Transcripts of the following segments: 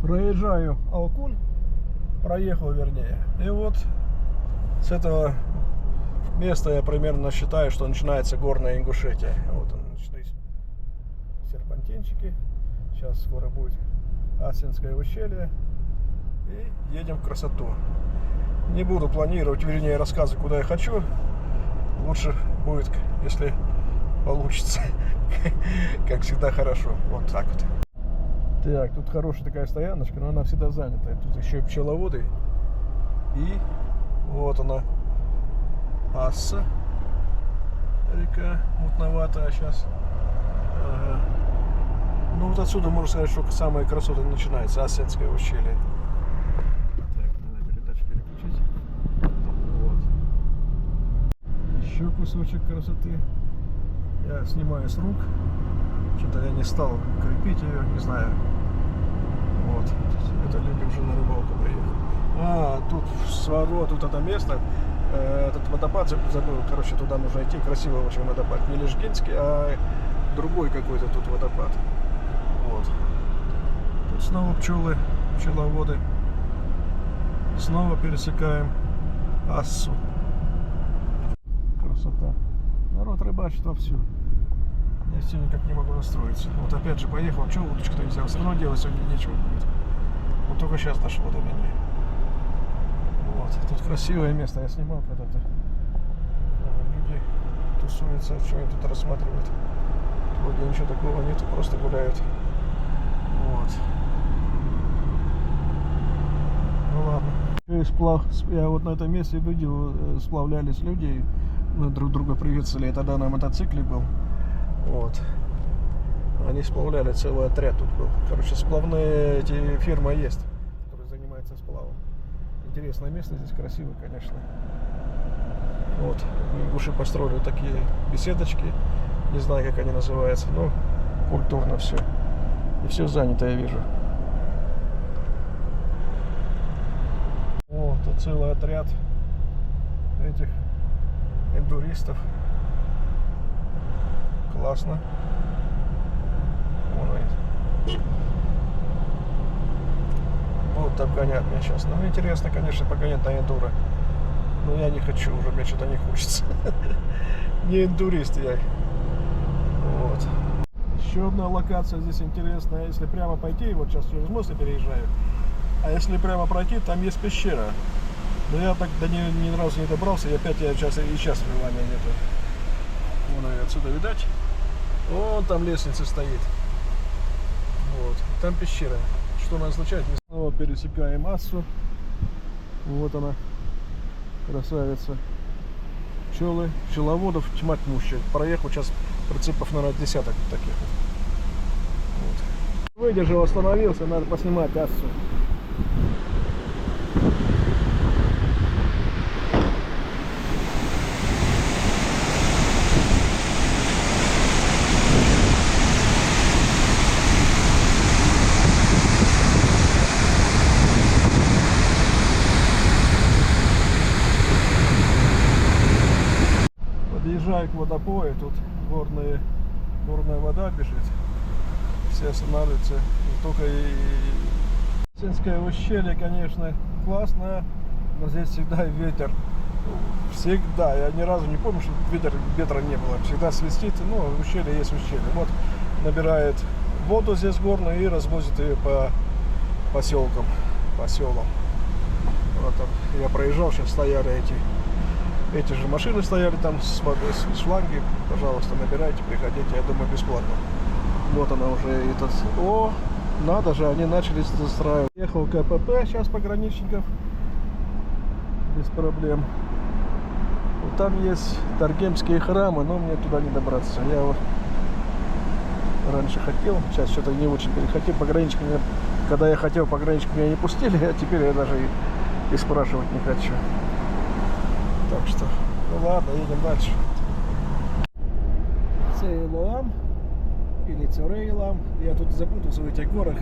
Проезжаю Алкун, проехал вернее. И вот с этого места я примерно считаю, что начинается горная Ингушетия. Вот он, начались серпантинчики. Сейчас скоро будет Асинское ущелье. И едем в красоту. Не буду планировать, вернее, рассказывать, куда я хочу. Лучше будет, если получится. Как всегда, хорошо. Вот так вот. Так, тут хорошая такая стояночка, но она всегда занята. Тут еще и пчеловоды. И вот она, Асса. Река мутноватая сейчас. Ага. Ну вот отсюда можно сказать, что самая красота начинается. Асенское ущелье. Так, надо передачу переключить. Вот. Еще кусочек красоты. Я снимаю с рук. Что-то я не стал крепить ее, не знаю. Вот. Это люди уже на рыбалку приехали. А, тут сворот, тут это место. Этот водопад забыл. Короче, туда нужно идти. Красивый очень водопад. Не Лежгинский, а другой какой-то тут водопад. Вот. Тут снова пчелы, пчеловоды. Снова пересекаем Ассу. Красота. Народ рыбачит вовсю. Я все никак не могу настроиться. Вот опять же поехал, что удочку-то взял. Все равно делать сегодня нечего будет. Вот только сейчас дошло до меня. Вот. Тут красивое место. Я снимал когда-то. Люди тусуются, что они тут рассматривают. Вроде ничего такого нету, просто гуляют. Вот. Ну ладно. Я вот на этом месте видел, сплавлялись люди, мы друг друга приветствовали. Я тогда на мотоцикле был. Вот. Они сплавляли, целый отряд тут был. Короче, сплавные эти фирмы есть, которые занимаются сплавом. Интересное место, здесь красиво, конечно. Вот. Ингуши построили такие беседочки. Не знаю, как они называются, но культурно все. И все занято, я вижу. Вот, тут целый отряд этих эндуристов. Классно. Вон они. Будут обгонять меня сейчас. Ну, интересно, конечно, погонять на эндуро. Но я не хочу уже, мне что-то не хочется. Не эндурист я. Вот. Еще одна локация здесь интересная. Если прямо пойти, вот сейчас через мост я переезжаю. А если прямо пройти, там есть пещера. Но я так до нее ни разу не добрался. И опять я сейчас желания нету. Вон ее отсюда видать. Вон там лестница стоит. Вот. Там пещера. Что она означает? Снова пересекаем Ассу. Вот она. Красавица. Пчелы. Пчеловодов тьма тьмущая. Проехал сейчас прицепов, наверное, десяток таких. Вот. Выдержал, остановился. Надо поснимать Ассу. Подъезжаю к водопою, тут горная вода бежит. Все останавливаются. Только и Асинское ущелье, конечно, классно, но здесь всегда ветер. Всегда. Я ни разу не помню, что ветра не было. Всегда свистит, ну, ущелье есть ущелье. Вот набирает воду здесь горную и развозит ее по поселкам, по селам. Вот там. Я проезжал, сейчас стояли эти же машины стояли там с водой, с шланги. Пожалуйста, набирайте, приходите, я думаю, бесплатно. Вот она уже этот. О, надо же, они начали застраивать. Ехал КПП сейчас пограничников. Без проблем. Вот там есть Таргемские храмы, но мне туда не добраться. Я вот раньше хотел, сейчас что-то не очень перехотел. Пограничники меня, когда я хотел, пограничники меня не пустили, а теперь я даже и спрашивать не хочу. Так что, ну ладно, едем дальше. Цейлоам или Церейлам. Я тут запутался в этих горах.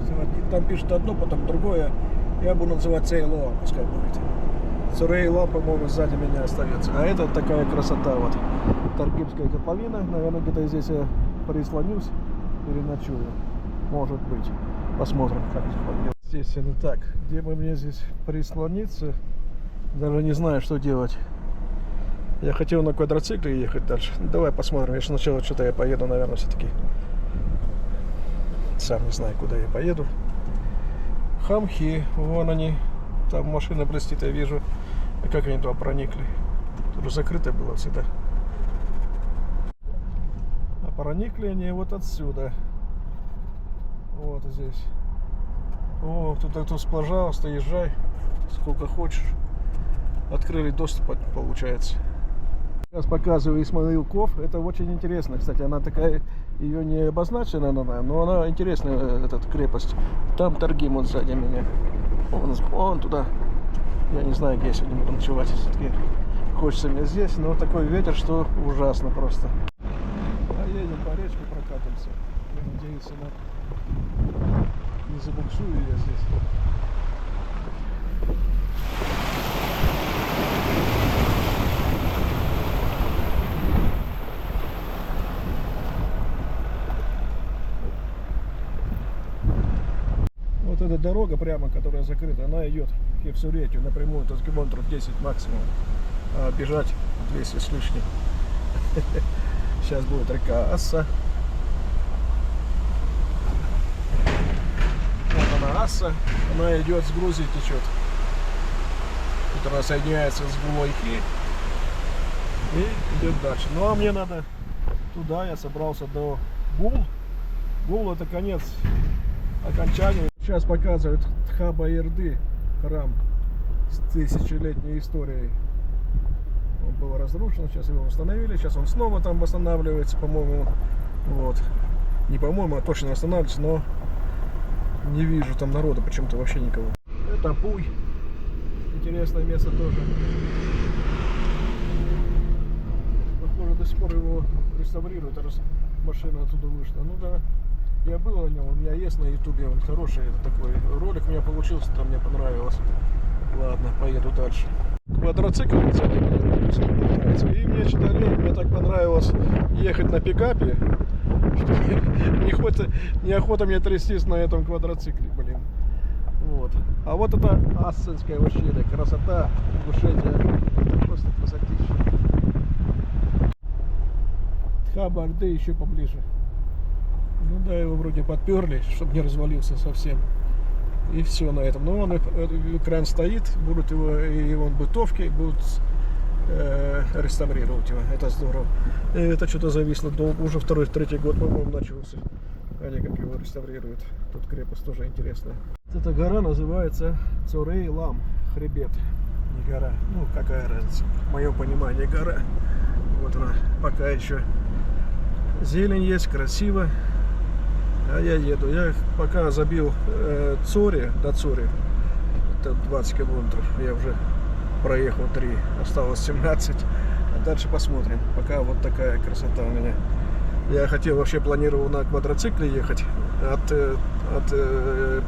Там пишут одно, потом другое. Я буду называть Цейлоам, пускай будет. Церейлам, по-моему, сзади меня остается. А это такая красота вот. Таргемская котловина. Наверное, где-то здесь я прислонюсь, переночую. Может быть. Посмотрим, как здесь. истины. Так, где бы мне здесь прислониться? Даже не знаю, что делать. Я хотел на квадроцикле ехать дальше. Давай посмотрим. Я сначала что-то я поеду, наверное, все-таки. Сам не знаю, куда я поеду. Хамхи, вон они. Там машина блестит, я вижу. А как они туда проникли? Тут уже закрыто было всегда. А проникли они вот отсюда. Вот здесь. О, тут пожалуйста, езжай. Сколько хочешь. Открыли доступ, получается. Сейчас показываю Исмаил-Ков. Это очень интересно, кстати. Она такая, ее не обозначена, но она интересная, эта крепость. Там торги вот сзади меня. Вон туда. Я не знаю, где я сегодня буду ночевать. Все-таки хочется мне здесь, но такой ветер, что ужасно просто. А едем по речке, прокатимся. Я надеюсь, она не забуксую я здесь. Вот эта дорога прямо, которая закрыта, она идет в Хевсуретию напрямую, то есть километров 10 максимум. А бежать 200 с лишним. Сейчас будет река Асса. Вот она Асса. Она идет с Грузии, течет. Тут она соединяется с Гулойхи и идет дальше. Ну а мне надо туда, я собрался до Гул. Гул — это конец, окончание. Сейчас показывают Тхаба-Эрды, храм с тысячелетней историей. Он был разрушен, сейчас его восстановили, сейчас он снова там восстанавливается, по-моему. Вот. Не по-моему, а точно восстанавливается, но не вижу там народа почему-то вообще никого. Это Пуй. Интересное место тоже. Похоже, до сих пор его реставрируют, раз машина оттуда вышла. Ну да. Я был на нем, у меня есть на ютубе, он хороший, это такой ролик у меня получился, там мне понравилось. Ладно, поеду дальше. Квадроцикл, кстати, мне нравится. И мне что-то лень, мне так понравилось ехать на пикапе, что неохота мне трястись на этом квадроцикле, блин. Вот. А вот это Ассенское ущелье, красота, Ингушетия, просто красотища. Тхаба-Эрды еще поближе. Ну да, его вроде подперли, чтобы не развалился совсем. И все на этом. Но он экран стоит, будут его, и он бытовки будут реставрировать его. Это здорово. И это что-то зависло долго, уже третий год, по-моему, начался. Они как его реставрируют. Тут крепость тоже интересная. Эта гора называется Цорей-Лам, хребет. Не гора. Ну, какая разница. В моем понимании гора. Вот она. Пока еще зелень есть, красиво. А я еду. Я пока забил Цори, до Цори. Это 20 километров. Я уже проехал 3. Осталось 17. А дальше посмотрим. Пока вот такая красота у меня. Я хотел, вообще планировал на квадроцикле ехать от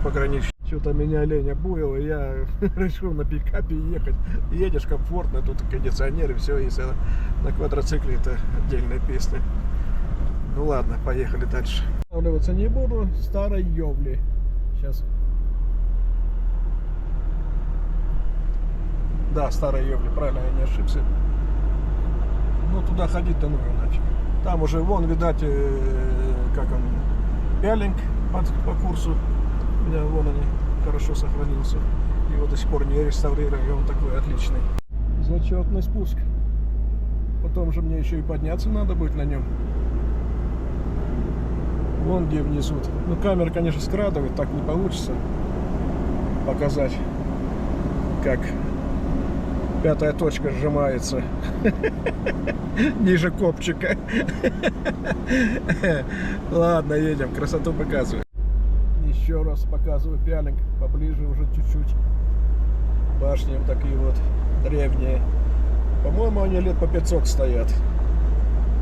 пограничья. Что-то меня лень обуял, и я решил на пикапе ехать. Едешь комфортно, тут кондиционер и все. Если на квадроцикле, это отдельная песня. Ну ладно, поехали дальше. Останавливаться не буду. Старой Йовли. Сейчас. Да, Старой Йовли, правильно, я не ошибся. Ну туда ходить-то ну нафиг. Там уже вон, видать, как он, Пялинг по курсу. У меня вон они, хорошо сохранился. Его до сих пор не реставрировали, он такой отличный. Зачетный спуск. Потом же мне еще и подняться надо будет на нем. Вон где внизу. Ну, камера, конечно, скрадывает, так не получится показать, как пятая точка сжимается ниже копчика. Ладно, едем, красоту показываю. Еще раз показываю Пялинг, поближе уже чуть-чуть. Башни вот такие вот древние. По-моему, они лет по 500 стоят.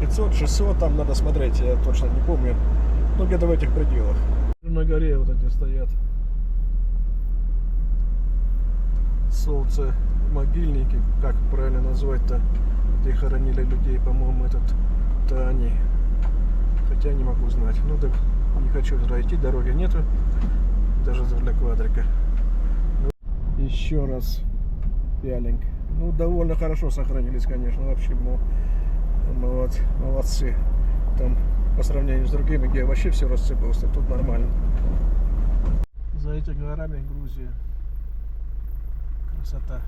500-600, там надо смотреть, я точно не помню. Ну, где-то в этих пределах. На горе вот эти стоят солнце могильники, как правильно назвать-то, где хоронили людей, по-моему, это они. Хотя не могу знать. Ну, так не хочу туда идти, дороги нету, даже для квадрика. еще раз Пялинг. Ну, довольно хорошо сохранились, конечно, вообще молодцы. Там по сравнению с другими, где вообще все рассыпалось, тут нормально. За этими горами Грузия. Красота.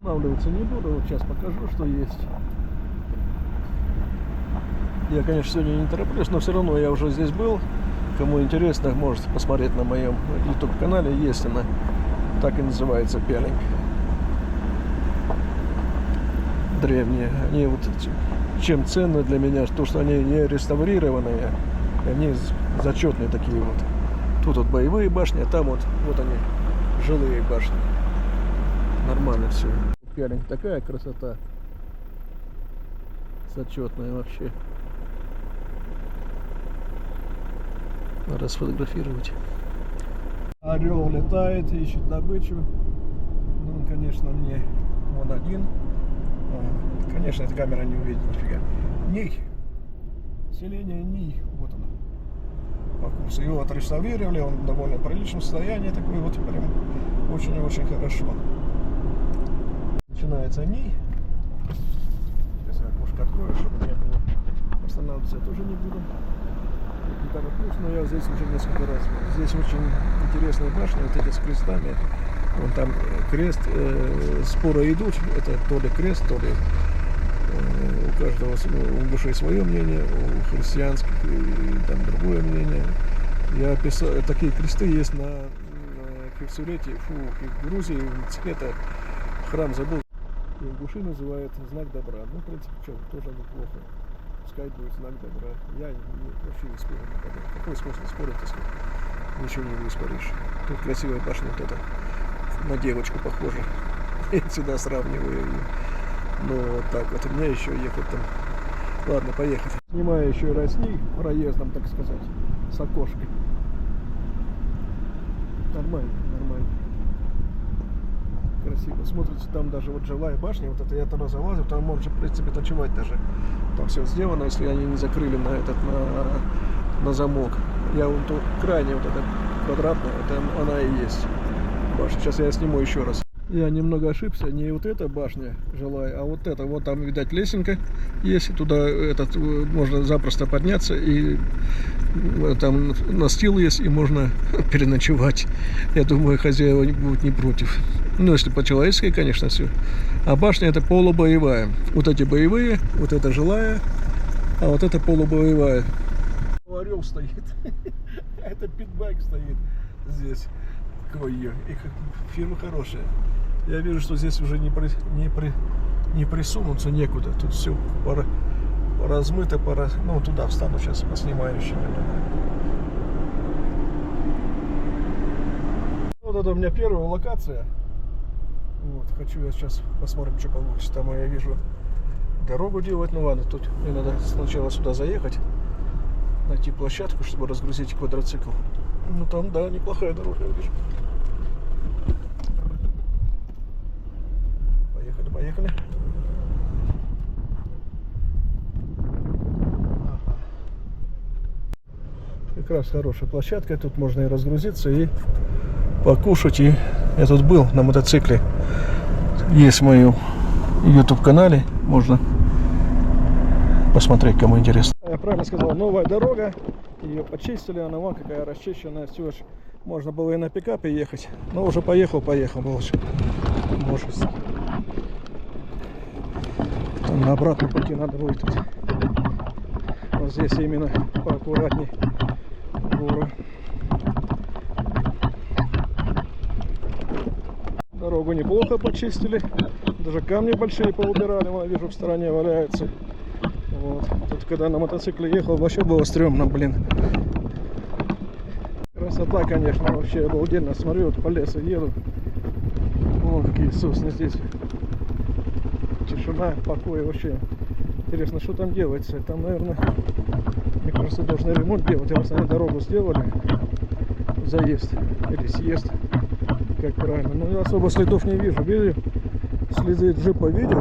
Останавливаться не буду, вот сейчас покажу, что есть. Я, конечно, сегодня не тороплюсь, но все равно я уже здесь был. Кому интересно, можете посмотреть на моем YouTube-канале. Есть она, так и называется, Пялинг. Древние. Они вот чем ценны для меня, то что они не реставрированные, они зачетные такие вот. Тут вот боевые башни, а там вот они, жилые башни. Нормально все. Пялинг, такая красота. Зачетная вообще. Надо сфотографировать. Орел летает, ищет добычу. Ну, конечно, мне он один. Конечно, эта камера не увидит нифига. Ний. Селение Ний. Вот оно. По курсу. Его отреставрировали, он в довольно приличном состоянии. Такой вот прям очень-очень хорошо. Начинается Ний. Сейчас я окошко открою, чтобы не было. Останавливаться я тоже не буду. Не тороплюсь, но я здесь уже несколько раз был. Здесь очень интересные башни, вот эти с крестами. Вон там крест, споры идут, это то ли крест, то ли у каждого, у ингушей свое мнение, у христианских там другое мнение. Я описал, такие кресты есть на Хевсурете, в Грузии, это храм забыл. Ингуши называют знак добра. Ну, в принципе, что, тоже неплохо. Пускай будет знак добра. Я вообще не спорю никогда. Какой смысл спорить, если ничего не выспоришь? Тут красивая башня, вот эта на девочку похожа. Я всегда сравниваю ее. Ну, вот так вот. У меня еще ехать там. Ладно, поехали. Снимаю еще раз Ний проездом, так сказать, с окошкой. Нормально, нормально. Красиво. Смотрите, там даже вот жилая башня, вот это я туда залазил, там можно, в принципе, ночевать даже. Там все сделано, если они не закрыли на замок. Я вон тут крайне вот эта квадратная, это она и есть башня. Сейчас я сниму еще раз. Я немного ошибся, не вот эта башня жилая, а вот эта. Вот там, видать, лесенка есть, туда можно запросто подняться, и там настил есть, и можно переночевать. Я думаю, хозяева будут не против. Ну, если по-человечески, конечно, все. А башня это полубоевая. Вот эти боевые, вот это жилая, а вот это полубоевая. Орел стоит. Это питбайк стоит здесь. Ой-ой, и фирма хорошая. Я вижу, что здесь уже не присунуться некуда. Тут все размыто, ну, туда встану сейчас, поснимаю еще немного. Вот это у меня первая локация. Вот, хочу я сейчас посмотрим, что получится. Там я вижу дорогу делать. Ну ладно, тут мне надо сначала сюда заехать, найти площадку, чтобы разгрузить квадроцикл. Ну там, да, неплохая дорога, я вижу. Поехали, поехали. Ага. Как раз хорошая площадка, тут можно и разгрузиться, и покушать. И я тут был на мотоцикле. Есть в моем YouTube-канале, можно посмотреть, кому интересно. Я правильно сказал, новая дорога. Ее почистили, она вон какая расчищенная, все, можно было и на пикапе ехать, но уже поехал больше. Может, на обратном пути надо будет тут. Вот здесь именно поаккуратней горы. Дорогу неплохо почистили, даже камни большие поубирали, я вижу, в стороне валяются. Вот. Тут, когда на мотоцикле ехал, вообще было стрёмно, блин. Красота, конечно, вообще обалденно. Смотрю, вот по лесу еду. Вон какие сосны здесь. Тишина, покой вообще. Интересно, что там делается. Там, наверное, мне кажется, должны ремонт делать. Раз они дорогу сделали, заезд или съезд, как правильно. Но я особо следов не вижу. Видели? Следы джипа видел.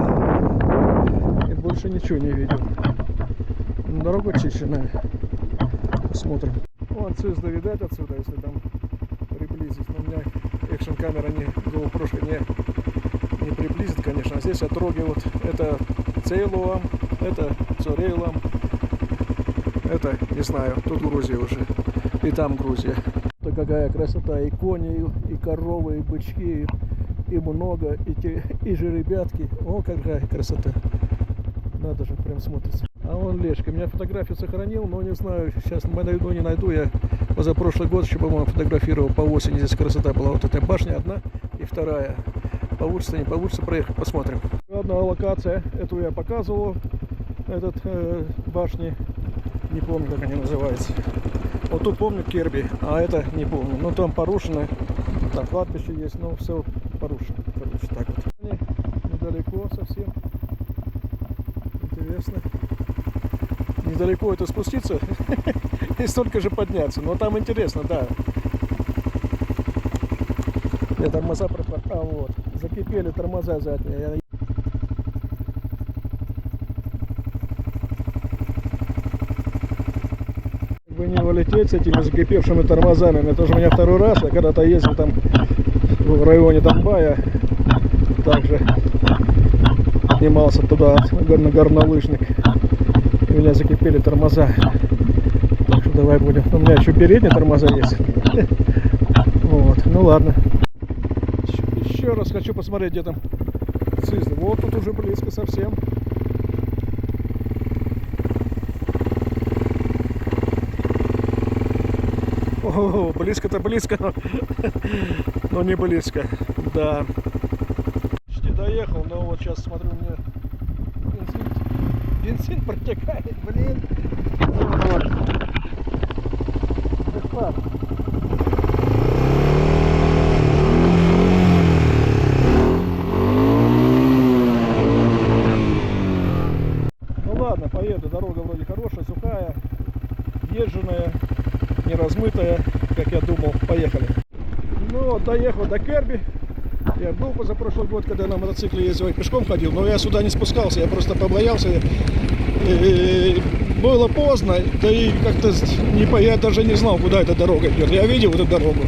И больше ничего не видел. Дорога очищенная. Посмотрим. Вон Цизда видать отсюда, если там приблизить. приблизить. Но у меня экшн-камера не GoPro не приблизит, конечно. А здесь от дороги вот это Цейлуам, это Цорейлам, это, не знаю, тут Грузия уже, и там Грузия. Это какая красота, и кони, и коровы, и бычки, и много, и жеребятки. О, какая красота. Надо же, прям смотрится. А вон Лешка. Меня фотографию сохранил, но не знаю, сейчас найду, не найду. Я позапрошлый год еще, по-моему, фотографировал по осени. Здесь красота была. Вот эта башня одна и вторая. Получится, не получится, проехать, посмотрим. Одна локация, эту я показывал. Башни, не помню, как они называются. Вот тут помню Керби, а это не помню. Ну там порушено, там кладбище есть, но все порушено. Короче, так вот. Недалеко совсем. Интересно. Недалеко это спуститься и столько же подняться. Но там интересно, да. Я тормоза пропал. А вот. Закипели тормоза задние. Вы не вылететь с этими закипевшими тормозами. Это же у меня второй раз. Я когда-то ездил там в районе Донбая. Также поднимался туда на горнолыжник. И у меня закипели тормоза. Так что давай будем. У меня еще передние тормоза есть. Вот. Ну ладно. Еще раз хочу посмотреть, где там Цизлы. Вот тут уже близко совсем. О, близко-то близко, но не близко. Да. Почти доехал, но вот сейчас смотрю, у меня бензин протекает, блин. Ну ладно, поеду. Дорога вроде хорошая, сухая, езженная, не размытая, как я думал. Поехали. Ну вот, доехал до Керби. Я был позапрошлый год, когда на мотоцикле ездил, пешком ходил, но я сюда не спускался, я просто побоялся. Было поздно, да и как-то я даже не знал, куда эта дорога идет. Я видел эту дорогу,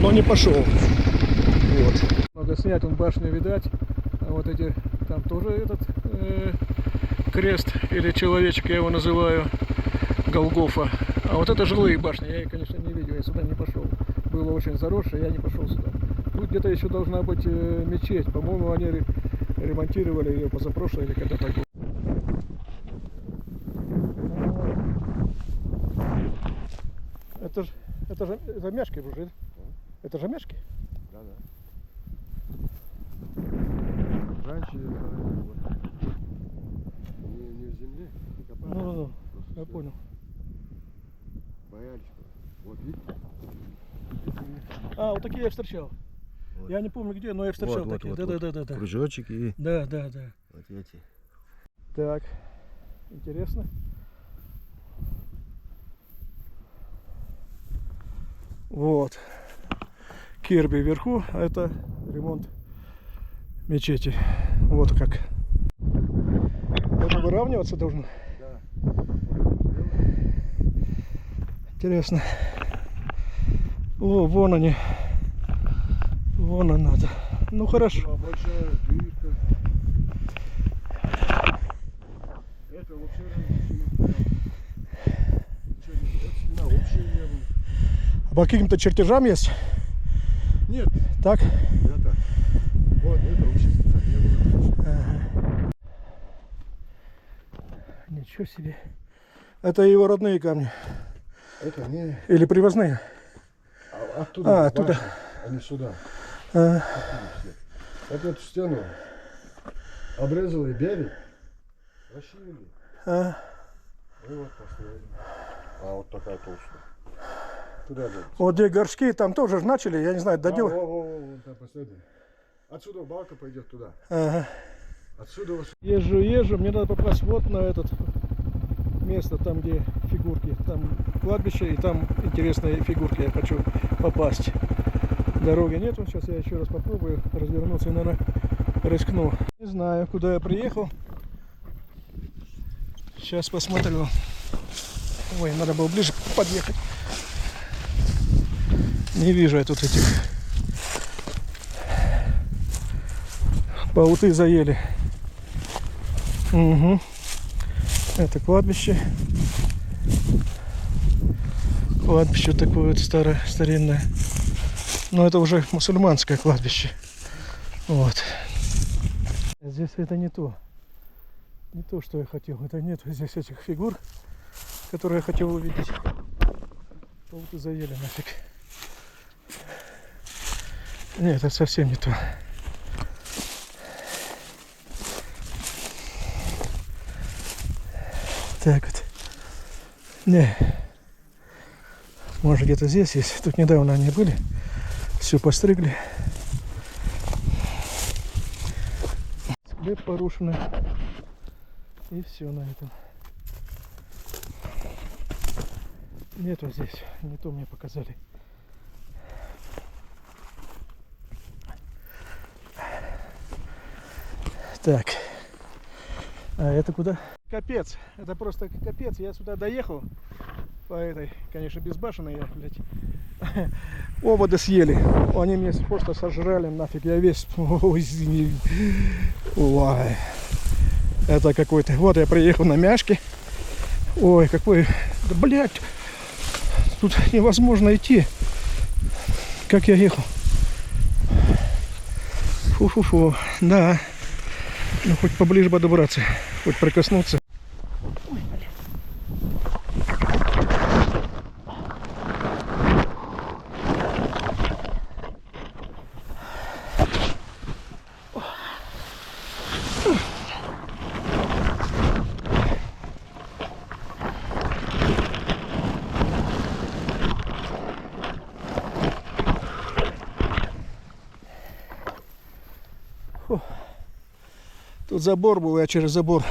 но не пошел. Вот. Надо снять, вон башню видать. А вот эти, там тоже этот крест или человечек, я его называю, Голгофа. А вот это жилые башни, я их, конечно, не видел, я сюда не пошел. Было очень заросшее, я не пошел сюда. Тут где-то еще должна быть мечеть. По-моему, они ремонтировали ее позапрошлое или когда так было. Это мешки уже. Это же мешки? Да, да. Раньше не в земле, не копали. Ну, я понял. Боялись. Вот видите? А, вот такие я встречал. Вот. Я не помню где, но я встречал Вот, такие. вот, Да. Кружочек и Да. вот эти. Так, интересно. Вот. Керби вверху, а это ремонт мечети. Вот как. Это выравниваться должно. Да. Интересно. О, вон они. Вон она надо. Ну хорошо. Большая дырка. Это вообще стена вообще не было. А по каким-то чертежам есть? Нет. Так? Да, так. Вот это вообще стена не было. Ага. Ничего себе. Это его родные камни. Это не. Или привозные? Оттуда. Оттуда. А не сюда. А. Вот эту стену обрезали берег, расширили. И вот построили. А вот такая толстая. Туда дальше. Вот где горшки, там тоже же начали, я не знаю, доделать. Вот там последний. Отсюда балка пойдет туда. Ага. Отсюда вот. Езжу, мне надо попасть вот на это место, там где фигурки. Там кладбище и там интересные фигурки, я хочу попасть. Дороги нет, сейчас я еще раз попробую развернуться и, наверное, рискну. Не знаю, куда я приехал. Сейчас посмотрю. Ой, надо было ближе подъехать. Не вижу я тут этих. Пауты заели. Угу. Это кладбище. Кладбище такое вот старинное. Но это уже мусульманское кладбище. Вот. Здесь это не то. Не то, что я хотел. Это нет здесь этих фигур, которые я хотел увидеть. Пауты заели нафиг. Нет, это совсем не то. Так вот. Не. Может где-то здесь есть. Тут недавно они были. Все постригли. Склеп порушенный. И все на этом. Нету здесь. Не то мне показали. Так. А это куда? Капец. Это просто капец. Я сюда доехал. По этой, конечно, безбашенной я, блядь. Оводы съели. Они меня просто сожрали нафиг. Я весь... Ой, извини. Ой. Это какой-то... Вот я приехал на мяшке. Ой, какой... Да, блядь. Тут невозможно идти. Как я ехал. Фу-фу-фу. Да. Ну, хоть поближе бы добраться. Хоть прикоснуться. Ой, блядь. Тут забор был, я через забор.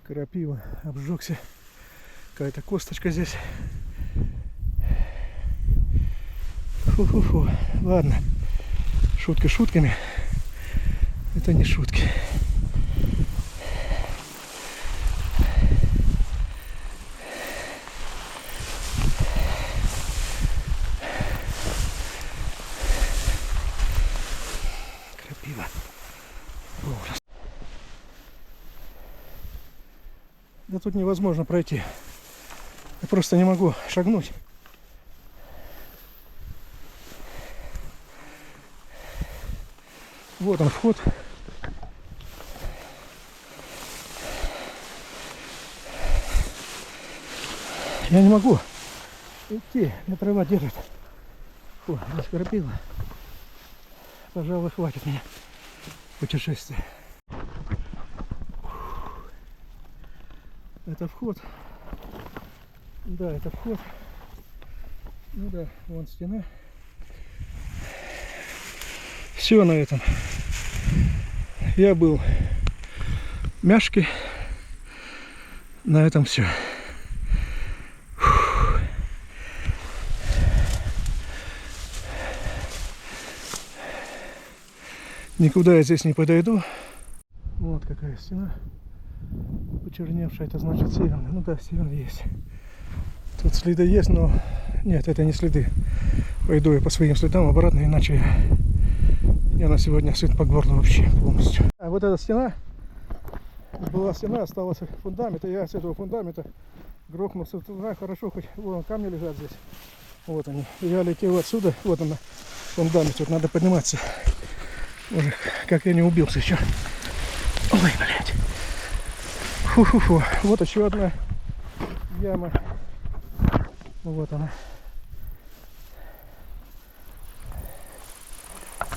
Крапива, обжегся. Какая-то косточка здесь. Фу-фу-фу. Ладно. Шутки шутками. Это не шутки. Крапива. Ужас. Да тут невозможно пройти. Я просто не могу шагнуть. Вот он вход. Я не могу идти, меня трава держит. Фу, раскропила. Пожалуй, хватит мне путешествия. Это вход. Да, это вход. Ну да, вон стена. Все на этом. Я был в мяшке. На этом все. Никуда я здесь не подойду. Вот какая стена. Почерневшая, это значит северная. Ну да, северная есть. Тут следы есть, но нет, это не следы. Пойду я по своим следам обратно, иначе я на сегодня сыт по горлу вообще полностью. А вот эта стена, была стена, остался фундамент, и я с этого фундамента грохнулся туда. Хорошо, хоть вон камни лежат здесь. Вот они. Я летел отсюда, вот она, фундамент, тут надо подниматься. Уже как я не убился еще. Ой, блядь. Фу-фу-фу. Вот еще одна яма. Вот она.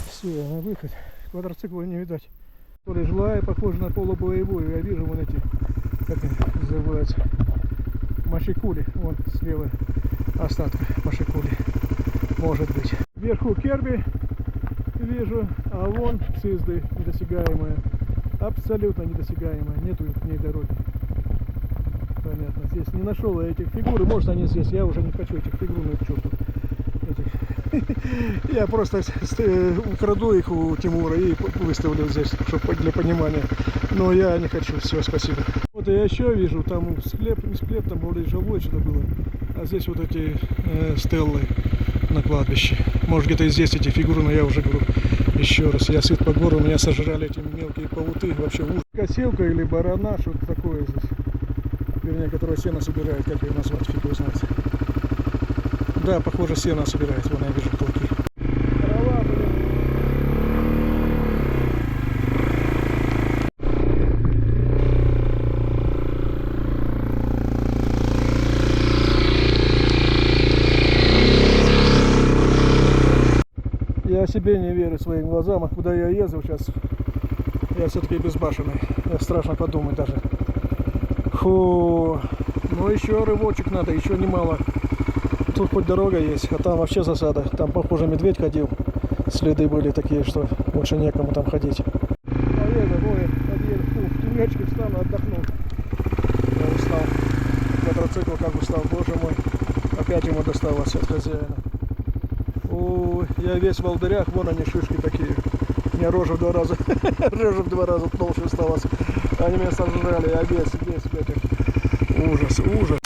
Все, на выход. Квадроцикла не видать. То ли жилая, похоже на полубоевую. Я вижу вон эти, как они называются, машикули. Вон слева остатка машикули. Может быть. Вверху Керби вижу, а вон Цизды недосягаемая. Абсолютно недосягаемая. Нету к ней дороги. Понятно. Здесь не нашел я этих фигур. Может они здесь. Я уже не хочу этих фигур, ну к черту. Я просто украду их у Тимура и выставлю здесь, чтобы для понимания. Но я не хочу. Все, спасибо. Вот я еще вижу, там склеп, не склеп, там вроде жилой что-то было. А здесь вот эти стеллы на кладбище. Может где-то и здесь эти фигуры, но я уже говорю еще раз. Я сыт по горлу, меня сожрали эти мелкие пауты. Вообще ужас. Косилка или барана, что-то такое здесь. Вернее, которая сено собирает, как ее назвать, фиг его знает. Да, похоже, сено собирает, вон я вижу клоки. Трава, блин. Я себе не верю своим глазам, а куда я ездил сейчас, я все-таки безбашенный. Я страшно подумать даже. Фу, ну еще рывочек надо, еще немало. Тут хоть дорога есть, а там вообще засада. Там, похоже, медведь ходил. Следы были такие, что больше некому там ходить. Поеду, в тенечке встану, отдохну. Я устал. Квадроцикл как устал, боже мой. Опять ему досталось от хозяина. Ой, я весь в волдырях, вон они шишки такие. У меня рожа в 2 раза, рожа в 2 раза толще осталась. Они меня сожрали, я весь в этих. Ужас, ужас.